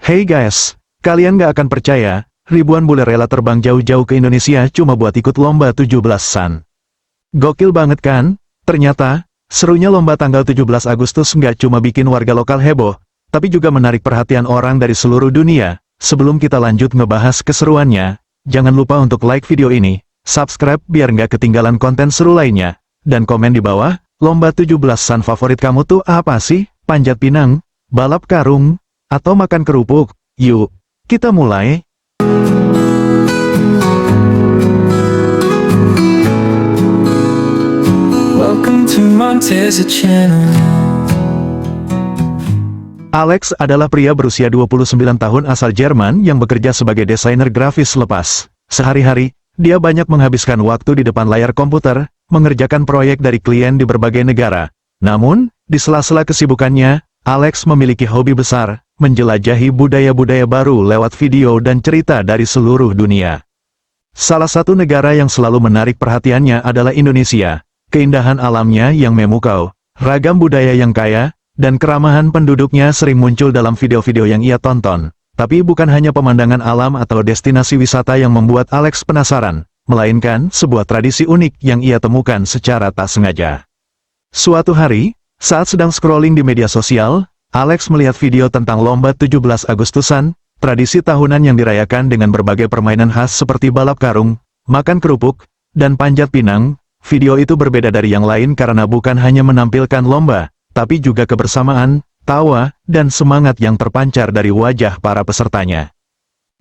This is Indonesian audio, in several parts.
Hey guys, kalian gak akan percaya, ribuan bule rela terbang jauh-jauh ke Indonesia cuma buat ikut lomba 17-an. Gokil banget kan? Ternyata, serunya lomba tanggal 17 Agustus nggak cuma bikin warga lokal heboh, tapi juga menarik perhatian orang dari seluruh dunia. Sebelum kita lanjut ngebahas keseruannya, jangan lupa untuk like video ini, subscribe biar nggak ketinggalan konten seru lainnya, dan komen di bawah, lomba 17-an favorit kamu tuh apa sih? Panjat pinang, balap karung, atau makan kerupuk? Yuk, kita mulai. Welcome to Montesa Channel. Alex adalah pria berusia 29 tahun asal Jerman yang bekerja sebagai desainer grafis lepas. Sehari-hari, dia banyak menghabiskan waktu di depan layar komputer, mengerjakan proyek dari klien di berbagai negara. Namun, di sela-sela kesibukannya, Alex memiliki hobi besar, menjelajahi budaya-budaya baru lewat video dan cerita dari seluruh dunia. Salah satu negara yang selalu menarik perhatiannya adalah Indonesia. Keindahan alamnya yang memukau, ragam budaya yang kaya, dan keramahan penduduknya sering muncul dalam video-video yang ia tonton. Tapi bukan hanya pemandangan alam atau destinasi wisata yang membuat Alex penasaran, melainkan sebuah tradisi unik yang ia temukan secara tak sengaja. Suatu hari, saat sedang scrolling di media sosial, Alex melihat video tentang lomba 17 Agustusan, tradisi tahunan yang dirayakan dengan berbagai permainan khas seperti balap karung, makan kerupuk, dan panjat pinang. Video itu berbeda dari yang lain karena bukan hanya menampilkan lomba, tapi juga kebersamaan, tawa, dan semangat yang terpancar dari wajah para pesertanya.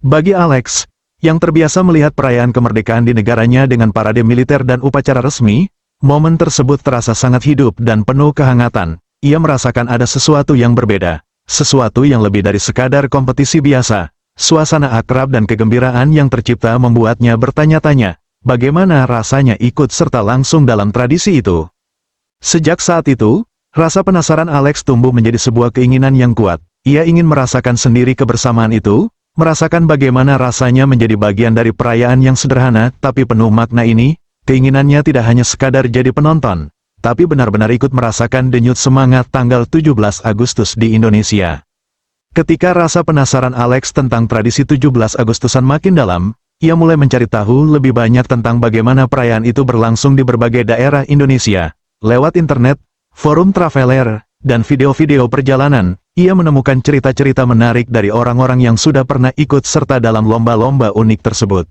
Bagi Alex, yang terbiasa melihat perayaan kemerdekaan di negaranya dengan parade militer dan upacara resmi, momen tersebut terasa sangat hidup dan penuh kehangatan. Ia merasakan ada sesuatu yang berbeda, sesuatu yang lebih dari sekadar kompetisi biasa. Suasana akrab dan kegembiraan yang tercipta membuatnya bertanya-tanya, bagaimana rasanya ikut serta langsung dalam tradisi itu. Sejak saat itu, rasa penasaran Alex tumbuh menjadi sebuah keinginan yang kuat. Ia ingin merasakan sendiri kebersamaan itu, merasakan bagaimana rasanya menjadi bagian dari perayaan yang sederhana tapi penuh makna ini. Keinginannya tidak hanya sekadar jadi penonton, tapi benar-benar ikut merasakan denyut semangat tanggal 17 Agustus di Indonesia. Ketika rasa penasaran Alex tentang tradisi 17 Agustusan makin dalam, ia mulai mencari tahu lebih banyak tentang bagaimana perayaan itu berlangsung di berbagai daerah Indonesia. Lewat internet, forum traveler, dan video-video perjalanan, ia menemukan cerita-cerita menarik dari orang-orang yang sudah pernah ikut serta dalam lomba-lomba unik tersebut.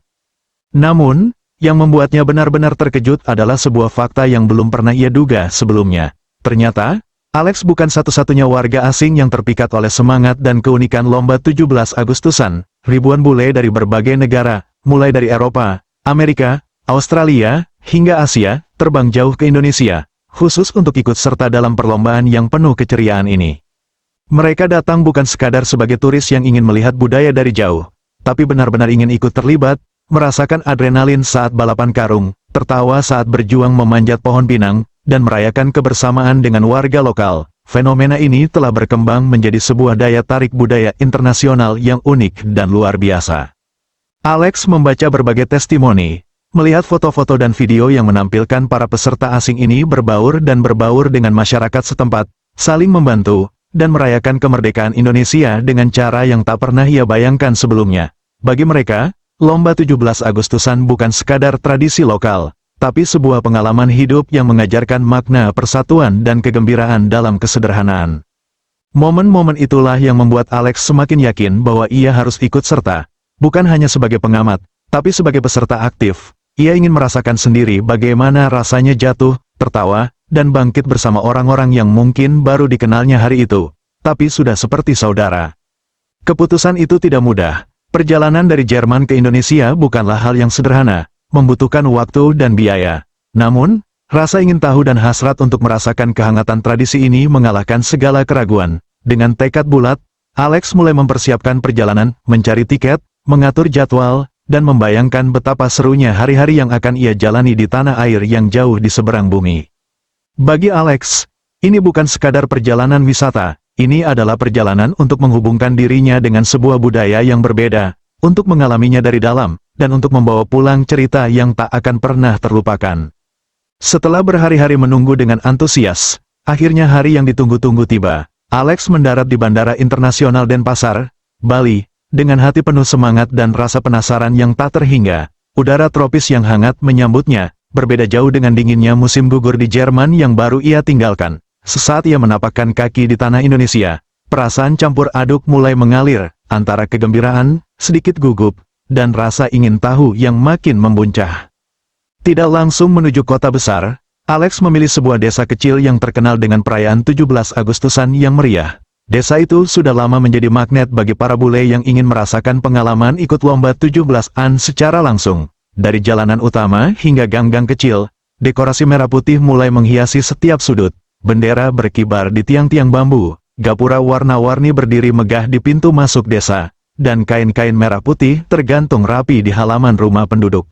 Namun, yang membuatnya benar-benar terkejut adalah sebuah fakta yang belum pernah ia duga sebelumnya. Ternyata, Alex bukan satu-satunya warga asing yang terpikat oleh semangat dan keunikan lomba 17 Agustusan. Ribuan bule dari berbagai negara, mulai dari Eropa, Amerika, Australia, hingga Asia, terbang jauh ke Indonesia, khusus untuk ikut serta dalam perlombaan yang penuh keceriaan ini. Mereka datang bukan sekadar sebagai turis yang ingin melihat budaya dari jauh, tapi benar-benar ingin ikut terlibat, merasakan adrenalin saat balapan karung, tertawa saat berjuang memanjat pohon pinang, dan merayakan kebersamaan dengan warga lokal. Fenomena ini telah berkembang menjadi sebuah daya tarik budaya internasional yang unik dan luar biasa. Alex membaca berbagai testimoni, melihat foto-foto dan video yang menampilkan para peserta asing ini berbaur dengan masyarakat setempat, saling membantu, dan merayakan kemerdekaan Indonesia dengan cara yang tak pernah ia bayangkan sebelumnya. Bagi mereka, lomba 17 Agustusan bukan sekadar tradisi lokal, tapi sebuah pengalaman hidup yang mengajarkan makna persatuan dan kegembiraan dalam kesederhanaan. Momen-momen itulah yang membuat Alex semakin yakin bahwa ia harus ikut serta, bukan hanya sebagai pengamat, tapi sebagai peserta aktif. Ia ingin merasakan sendiri bagaimana rasanya jatuh, tertawa, dan bangkit bersama orang-orang yang mungkin baru dikenalnya hari itu, tapi sudah seperti saudara. Keputusan itu tidak mudah. Perjalanan dari Jerman ke Indonesia bukanlah hal yang sederhana, membutuhkan waktu dan biaya. Namun, rasa ingin tahu dan hasrat untuk merasakan kehangatan tradisi ini mengalahkan segala keraguan. Dengan tekad bulat, Alex mulai mempersiapkan perjalanan, mencari tiket, mengatur jadwal, dan membayangkan betapa serunya hari-hari yang akan ia jalani di tanah air yang jauh di seberang bumi. Bagi Alex, ini bukan sekadar perjalanan wisata. Ini adalah perjalanan untuk menghubungkan dirinya dengan sebuah budaya yang berbeda, untuk mengalaminya dari dalam, dan untuk membawa pulang cerita yang tak akan pernah terlupakan. Setelah berhari-hari menunggu dengan antusias, akhirnya hari yang ditunggu-tunggu tiba. Alex mendarat di Bandara Internasional Denpasar, Bali, dengan hati penuh semangat dan rasa penasaran yang tak terhingga. Udara tropis yang hangat menyambutnya, berbeda jauh dengan dinginnya musim gugur di Jerman yang baru ia tinggalkan. Sesaat ia menapakkan kaki di tanah Indonesia, perasaan campur aduk mulai mengalir, antara kegembiraan, sedikit gugup, dan rasa ingin tahu yang makin membuncah. Tidak langsung menuju kota besar, Alex memilih sebuah desa kecil yang terkenal dengan perayaan 17 Agustusan yang meriah. Desa itu sudah lama menjadi magnet bagi para bule yang ingin merasakan pengalaman ikut lomba 17-an secara langsung. Dari jalanan utama hingga gang-gang kecil, dekorasi merah putih mulai menghiasi setiap sudut. Bendera berkibar di tiang-tiang bambu, gapura warna-warni berdiri megah di pintu masuk desa, dan kain-kain merah putih tergantung rapi di halaman rumah penduduk.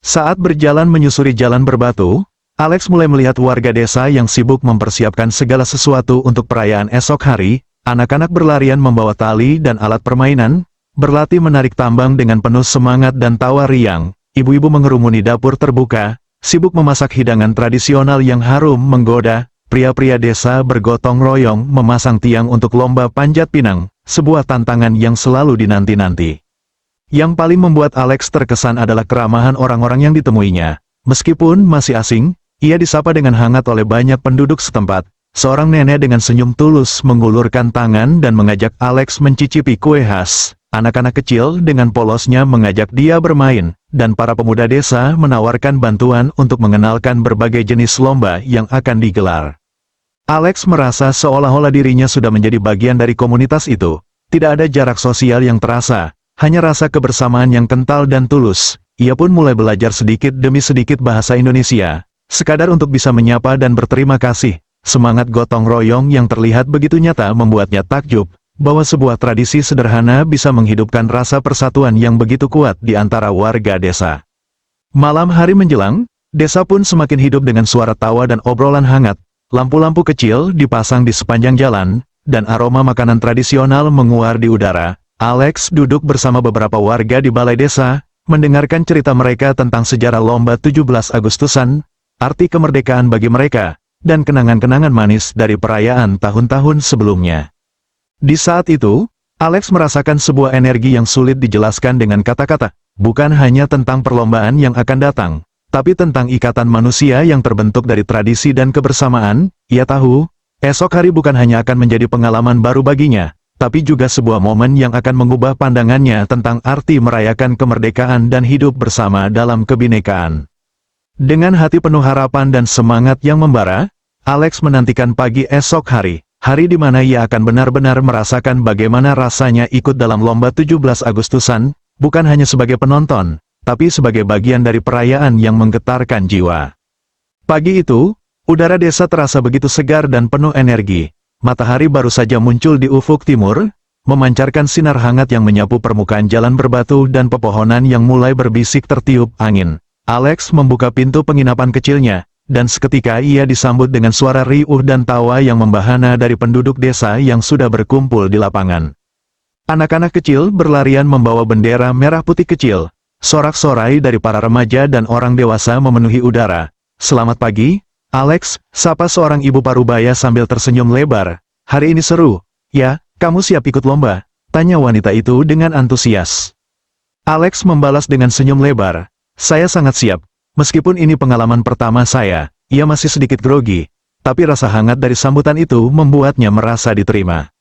Saat berjalan menyusuri jalan berbatu, Alex mulai melihat warga desa yang sibuk mempersiapkan segala sesuatu untuk perayaan esok hari. Anak-anak berlarian membawa tali dan alat permainan, berlatih menarik tambang dengan penuh semangat dan tawa riang. Ibu-ibu mengerumuni dapur terbuka, sibuk memasak hidangan tradisional yang harum menggoda. Pria-pria desa bergotong royong memasang tiang untuk lomba panjat pinang, sebuah tantangan yang selalu dinanti-nanti. Yang paling membuat Alex terkesan adalah keramahan orang-orang yang ditemuinya. Meskipun masih asing, ia disapa dengan hangat oleh banyak penduduk setempat. Seorang nenek dengan senyum tulus mengulurkan tangan dan mengajak Alex mencicipi kue khas. Anak-anak kecil dengan polosnya mengajak dia bermain, dan para pemuda desa menawarkan bantuan untuk mengenalkan berbagai jenis lomba yang akan digelar. Alex merasa seolah-olah dirinya sudah menjadi bagian dari komunitas itu. Tidak ada jarak sosial yang terasa, hanya rasa kebersamaan yang kental dan tulus. Ia pun mulai belajar sedikit demi sedikit bahasa Indonesia, sekadar untuk bisa menyapa dan berterima kasih. Semangat gotong royong yang terlihat begitu nyata membuatnya takjub, bahwa sebuah tradisi sederhana bisa menghidupkan rasa persatuan yang begitu kuat di antara warga desa. Malam hari menjelang, desa pun semakin hidup dengan suara tawa dan obrolan hangat. Lampu-lampu kecil dipasang di sepanjang jalan, dan aroma makanan tradisional menguar di udara. Alex duduk bersama beberapa warga di balai desa, mendengarkan cerita mereka tentang sejarah lomba 17 Agustusan, arti kemerdekaan bagi mereka, dan kenangan-kenangan manis dari perayaan tahun-tahun sebelumnya. Di saat itu, Alex merasakan sebuah energi yang sulit dijelaskan dengan kata-kata, bukan hanya tentang perlombaan yang akan datang, tapi tentang ikatan manusia yang terbentuk dari tradisi dan kebersamaan. Ia tahu, esok hari bukan hanya akan menjadi pengalaman baru baginya, tapi juga sebuah momen yang akan mengubah pandangannya tentang arti merayakan kemerdekaan dan hidup bersama dalam kebinekaan. Dengan hati penuh harapan dan semangat yang membara, Alex menantikan pagi esok hari, hari di mana ia akan benar-benar merasakan bagaimana rasanya ikut dalam lomba 17 Agustusan, bukan hanya sebagai penonton, tapi sebagai bagian dari perayaan yang menggetarkan jiwa. Pagi itu, udara desa terasa begitu segar dan penuh energi. Matahari baru saja muncul di ufuk timur, memancarkan sinar hangat yang menyapu permukaan jalan berbatu dan pepohonan yang mulai berbisik tertiup angin. Alex membuka pintu penginapan kecilnya, dan seketika ia disambut dengan suara riuh dan tawa yang membahana dari penduduk desa yang sudah berkumpul di lapangan. Anak-anak kecil berlarian membawa bendera merah putih kecil. Sorak-sorai dari para remaja dan orang dewasa memenuhi udara. "Selamat pagi, Alex," sapa seorang ibu parubaya sambil tersenyum lebar. "Hari ini seru, ya? Kamu siap ikut lomba?" tanya wanita itu dengan antusias. Alex membalas dengan senyum lebar. "Saya sangat siap. Meskipun ini pengalaman pertama saya," ia masih sedikit grogi, tapi rasa hangat dari sambutan itu membuatnya merasa diterima.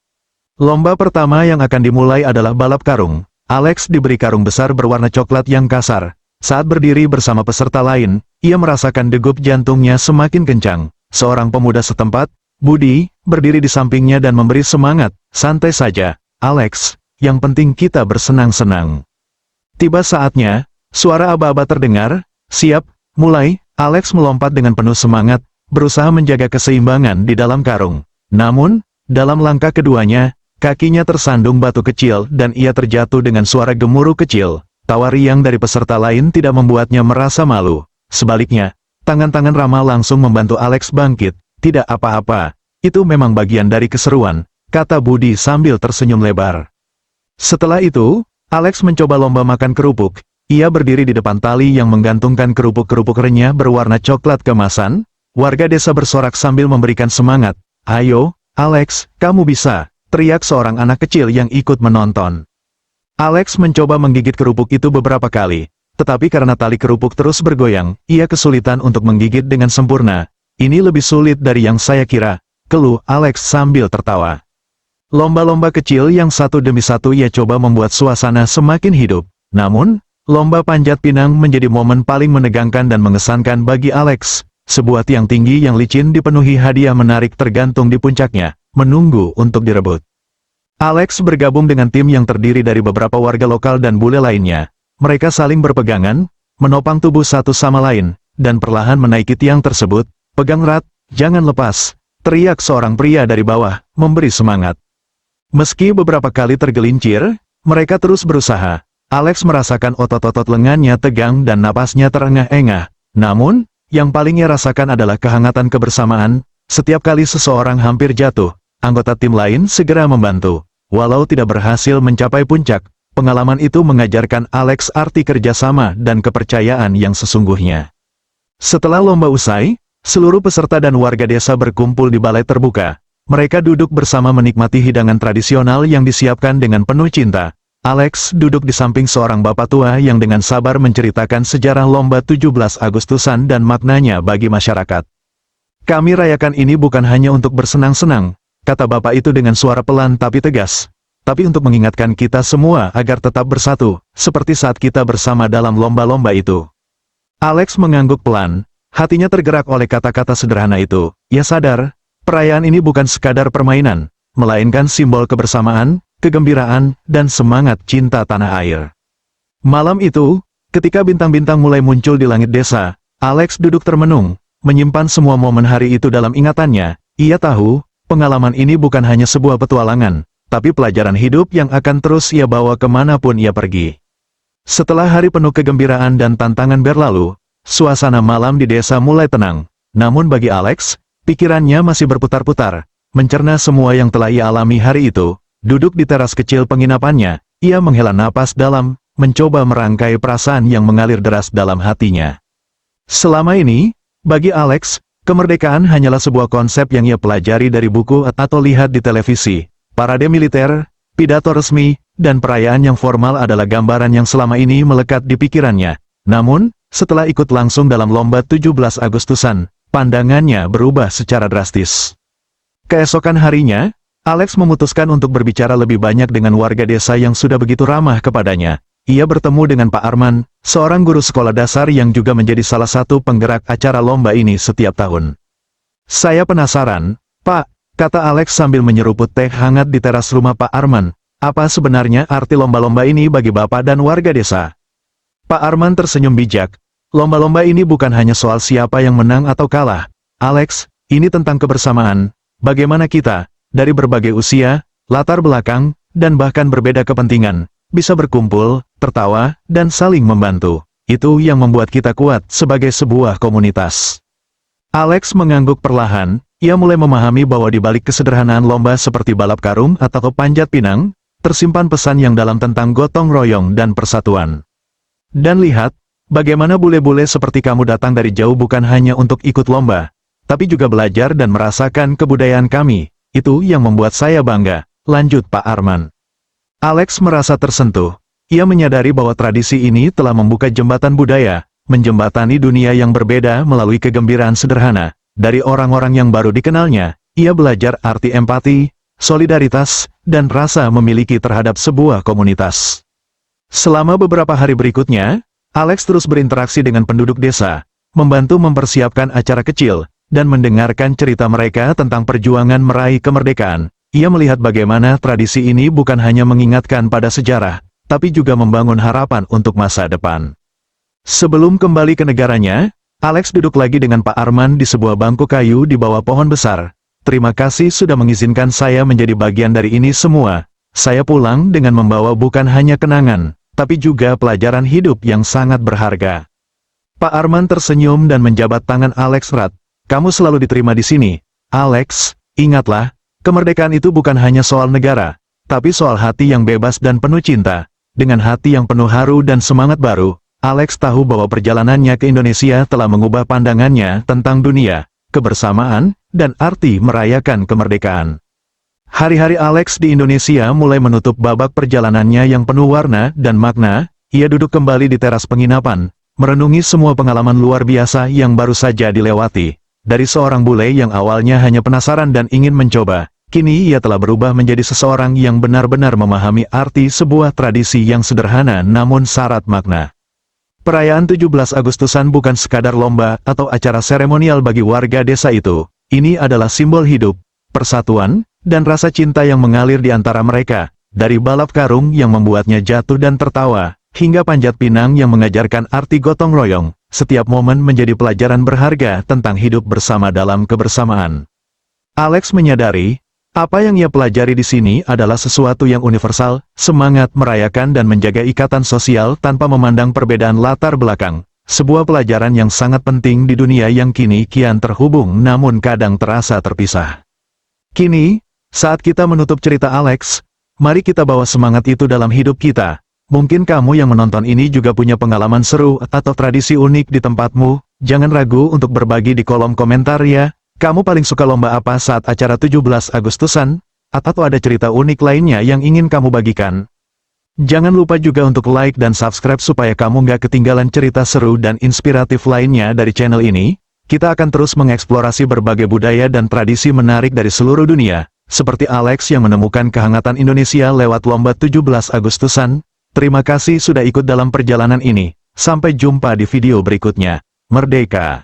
Lomba pertama yang akan dimulai adalah balap karung. Alex diberi karung besar berwarna coklat yang kasar. Saat berdiri bersama peserta lain, ia merasakan degup jantungnya semakin kencang. Seorang pemuda setempat, Budi, berdiri di sampingnya dan memberi semangat. "Santai saja, Alex, yang penting kita bersenang-senang." Tiba saatnya, suara aba-aba terdengar. "Siap, mulai." Alex melompat dengan penuh semangat, berusaha menjaga keseimbangan di dalam karung. Namun, dalam langkah keduanya, kakinya tersandung batu kecil dan ia terjatuh dengan suara gemuruh kecil. Tawa riang dari peserta lain tidak membuatnya merasa malu. Sebaliknya, tangan-tangan ramah langsung membantu Alex bangkit. "Tidak apa-apa, itu memang bagian dari keseruan," kata Budi sambil tersenyum lebar. Setelah itu, Alex mencoba lomba makan kerupuk. Ia berdiri di depan tali yang menggantungkan kerupuk-kerupuk renyah berwarna coklat kemasan. Warga desa bersorak sambil memberikan semangat. "Ayo, Alex, kamu bisa. teriak seorang anak kecil yang ikut menonton. Alex mencoba menggigit kerupuk itu beberapa kali, tetapi karena tali kerupuk terus bergoyang, ia kesulitan untuk menggigit dengan sempurna. Ini lebih sulit dari yang saya kira, keluh Alex sambil tertawa. Lomba-lomba kecil yang satu demi satu ia coba membuat suasana semakin hidup. Namun, lomba panjat pinang menjadi momen paling menegangkan dan mengesankan bagi Alex. Sebuah tiang tinggi yang licin dipenuhi hadiah menarik tergantung di puncaknya, menunggu untuk direbut. Alex bergabung dengan tim yang terdiri dari beberapa warga lokal dan bule lainnya. Mereka saling berpegangan, menopang tubuh satu sama lain, dan perlahan menaiki tiang tersebut. Pegang erat, jangan lepas, teriak seorang pria dari bawah, memberi semangat. Meski beberapa kali tergelincir, mereka terus berusaha. Alex merasakan otot-otot lengannya tegang dan napasnya terengah-engah. Namun, yang paling ia rasakan adalah kehangatan kebersamaan. Setiap kali seseorang hampir jatuh, anggota tim lain segera membantu. Walau tidak berhasil mencapai puncak, pengalaman itu mengajarkan Alex arti kerjasama dan kepercayaan yang sesungguhnya. Setelah lomba usai, seluruh peserta dan warga desa berkumpul di balai terbuka. Mereka duduk bersama menikmati hidangan tradisional yang disiapkan dengan penuh cinta. Alex duduk di samping seorang bapak tua yang dengan sabar menceritakan sejarah lomba 17 Agustusan dan maknanya bagi masyarakat. Kami rayakan ini bukan hanya untuk bersenang-senang, kata bapak itu dengan suara pelan tapi tegas, tapi untuk mengingatkan kita semua agar tetap bersatu, seperti saat kita bersama dalam lomba-lomba itu. Alex mengangguk pelan, hatinya tergerak oleh kata-kata sederhana itu. Ia sadar, perayaan ini bukan sekadar permainan, melainkan simbol kebersamaan, kegembiraan, dan semangat cinta tanah air. Malam itu, ketika bintang-bintang mulai muncul di langit desa, Alex duduk termenung, menyimpan semua momen hari itu dalam ingatannya. Ia tahu, pengalaman ini bukan hanya sebuah petualangan, tapi pelajaran hidup yang akan terus ia bawa kemanapun ia pergi. Setelah hari penuh kegembiraan dan tantangan berlalu, suasana malam di desa mulai tenang. Namun bagi Alex, pikirannya masih berputar-putar, mencerna semua yang telah ia alami hari itu. Duduk di teras kecil penginapannya, ia menghela napas dalam, mencoba merangkai perasaan yang mengalir deras dalam hatinya. Selama ini, bagi Alex, kemerdekaan hanyalah sebuah konsep yang ia pelajari dari buku atau lihat di televisi. Parade militer, pidato resmi, dan perayaan yang formal adalah gambaran yang selama ini melekat di pikirannya. Namun, setelah ikut langsung dalam lomba 17 Agustusan, pandangannya berubah secara drastis. Keesokan harinya, Alex memutuskan untuk berbicara lebih banyak dengan warga desa yang sudah begitu ramah kepadanya. Ia bertemu dengan Pak Arman, seorang guru sekolah dasar yang juga menjadi salah satu penggerak acara lomba ini setiap tahun. Saya penasaran, Pak, kata Alex sambil menyeruput teh hangat di teras rumah Pak Arman. Apa sebenarnya arti lomba-lomba ini bagi Bapak dan warga desa? Pak Arman tersenyum bijak. Lomba-lomba ini bukan hanya soal siapa yang menang atau kalah. Alex, ini tentang kebersamaan. Bagaimana kita, dari berbagai usia, latar belakang, dan bahkan berbeda kepentingan, bisa berkumpul, tertawa, dan saling membantu. Itu yang membuat kita kuat sebagai sebuah komunitas. Alex mengangguk perlahan, ia mulai memahami bahwa di balik kesederhanaan lomba seperti balap karung atau panjat pinang, tersimpan pesan yang dalam tentang gotong royong dan persatuan. Dan lihat, bagaimana bule-bule seperti kamu datang dari jauh bukan hanya untuk ikut lomba, tapi juga belajar dan merasakan kebudayaan kami. Itu yang membuat saya bangga, lanjut Pak Arman. Alex merasa tersentuh. Ia menyadari bahwa tradisi ini telah membuka jembatan budaya, menjembatani dunia yang berbeda melalui kegembiraan sederhana. Dari orang-orang yang baru dikenalnya, ia belajar arti empati, solidaritas, dan rasa memiliki terhadap sebuah komunitas. Selama beberapa hari berikutnya, Alex terus berinteraksi dengan penduduk desa, membantu mempersiapkan acara kecil, dan mendengarkan cerita mereka tentang perjuangan meraih kemerdekaan. Ia melihat bagaimana tradisi ini bukan hanya mengingatkan pada sejarah, tapi juga membangun harapan untuk masa depan. Sebelum kembali ke negaranya, Alex duduk lagi dengan Pak Arman di sebuah bangku kayu di bawah pohon besar. Terima kasih sudah mengizinkan saya menjadi bagian dari ini semua. Saya pulang dengan membawa bukan hanya kenangan, tapi juga pelajaran hidup yang sangat berharga. Pak Arman tersenyum dan menjabat tangan Alex erat. Kamu selalu diterima di sini, Alex. Ingatlah, kemerdekaan itu bukan hanya soal negara, tapi soal hati yang bebas dan penuh cinta. Dengan hati yang penuh haru dan semangat baru, Alex tahu bahwa perjalanannya ke Indonesia telah mengubah pandangannya tentang dunia, kebersamaan, dan arti merayakan kemerdekaan. Hari-hari Alex di Indonesia mulai menutup babak perjalanannya yang penuh warna dan makna. Ia duduk kembali di teras penginapan, merenungi semua pengalaman luar biasa yang baru saja dilewati. Dari seorang bule yang awalnya hanya penasaran dan ingin mencoba, kini ia telah berubah menjadi seseorang yang benar-benar memahami arti sebuah tradisi yang sederhana namun syarat makna. Perayaan 17 Agustusan bukan sekadar lomba atau acara seremonial bagi warga desa itu. Ini adalah simbol hidup, persatuan, dan rasa cinta yang mengalir di antara mereka. Dari balap karung yang membuatnya jatuh dan tertawa, hingga panjat pinang yang mengajarkan arti gotong royong, setiap momen menjadi pelajaran berharga tentang hidup bersama dalam kebersamaan. Alex menyadari, apa yang ia pelajari di sini adalah sesuatu yang universal, semangat merayakan dan menjaga ikatan sosial tanpa memandang perbedaan latar belakang. Sebuah pelajaran yang sangat penting di dunia yang kini kian terhubung namun kadang terasa terpisah. Kini, saat kita menutup cerita Alex, mari kita bawa semangat itu dalam hidup kita. Mungkin kamu yang menonton ini juga punya pengalaman seru atau tradisi unik di tempatmu. Jangan ragu untuk berbagi di kolom komentar ya. Kamu paling suka lomba apa saat acara 17 Agustusan? Atau ada cerita unik lainnya yang ingin kamu bagikan? Jangan lupa juga untuk like dan subscribe supaya kamu nggak ketinggalan cerita seru dan inspiratif lainnya dari channel ini. Kita akan terus mengeksplorasi berbagai budaya dan tradisi menarik dari seluruh dunia. Seperti Alex yang menemukan kehangatan Indonesia lewat lomba 17 Agustusan. Terima kasih sudah ikut dalam perjalanan ini. Sampai jumpa di video berikutnya. Merdeka!